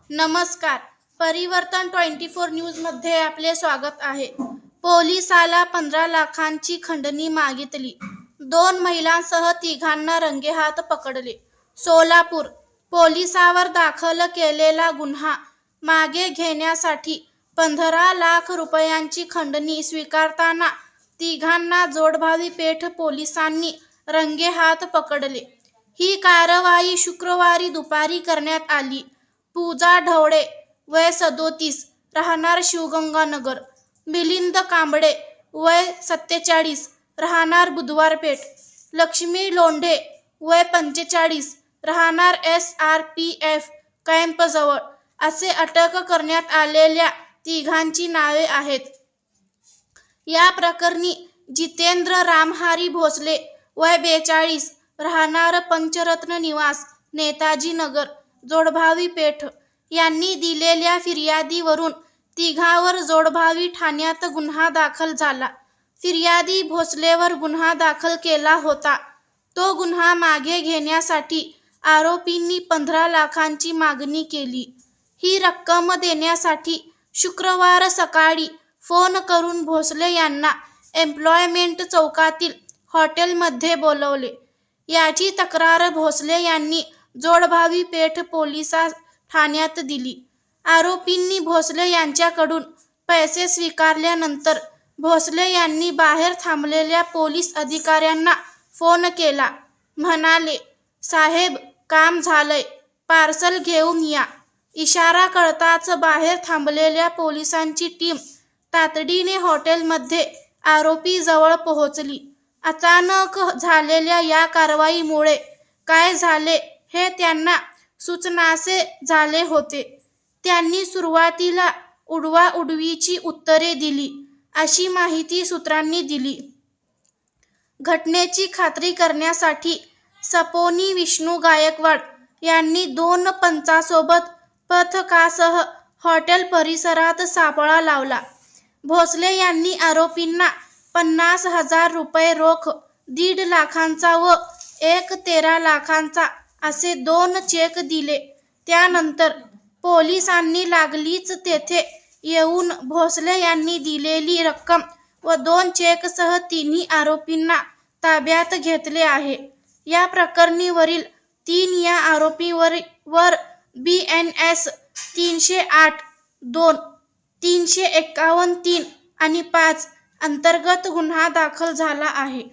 नमस्कार. परिवर्तन 24 न्यूजमध्ये आपले स्वागत आहे. पोलिसाला 15 लाखांची खंडणी मागितली. 2 महिलांसह तिघांना रंगेहात पकडले. सोलापूर. पोलिसावर दाखल केलेला गुन्हा मागे घेण्यासाठी 15 लाख रुपयांची खंडणी स्वीकारताना तिघांना जोडभावी पेठ पोलिसांनी रंगेहात पकडले. ही कारवाई शुक्रवारी दुपारी करण्यात आली. पूजा ढवळे, वय 37, राहणार शिवगंगानगर. मिलिंद कांबळे, वय 47, राहणार बुधवारपेठ. लक्ष्मी लोंढे, वय 45, राहणार SRPF कॅम्पजवळ असे अटक करण्यात आलेल्या तिघांची नावे आहेत. या प्रकरणी जितेंद्र रामहरी भोसले, वय 42, राहणार पंचरत्न निवास, नेताजी नगर, जोडभावी पेठ यांनी दिलेल्या फिर्यादीवरून तिघांवर जोडभावी ठाण्यात गुन्हा दाखल झाला. फिर्यादी भोसलेवर गुन्हा दाखल केला होता. तो गुन्हा मागे घेण्यासाठी आरोपींनी 15 लाखांची मागणी केली. ही रक्कम देण्यासाठी शुक्रवार सकाळी फोन करून भोसले यांना एम्प्लॉयमेंट चौकातील हॉटेलमध्ये बोलवले. याची तक्रार भोसले यांनी जोडभावी पेठ पोलीस ठाण्यात दिली. आरोपींनी भोसले यांच्याकडून पैसे स्वीकारल्यानंतर भोसले यांनी बाहेर थांबलेल्या पोलीस अधिकाऱ्यांना फोन केला. म्हणाले, साहेब, काम झालंय, पार्सल घेऊन या. इशारा कळताच बाहेर थांबलेल्या पोलिसांची टीम तातडीने हॉटेलमध्ये आरोपी जवळ पोहोचली. अचानक झालेल्या या कारवाईमुळे काय झाले हे त्यांना सुचनासे झाले होते. त्यांनी सुरुवातीला उडवाउडवीची उत्तरे दिली, अशी माहिती सूत्रांनी दिली. घटनेची खात्री करण्यासाठी सपोनी विष्णू गायकवाड यांनी 2 पंचांसोबत पथकासह हॉटेल परिसरात सापळा लावला. भोसले यांनी आरोपींना 50,000 रुपये रोख, 1.5 लाखांचा व एक 13 लाखांचा असे 2 चेक दिले. त्यानंतर पोलिसांनी लागलीच तेथे येऊन भोसले यांनी दिलेली रक्कम व 2 चेकसह तिन्ही आरोपींना ताब्यात घेतले आहे. या प्रकरणी वरील 3 या आरोपींवर BNS 308(2), 351(3) आणि 5 अंतर्गत गुन्हा दाखल झाला आहे.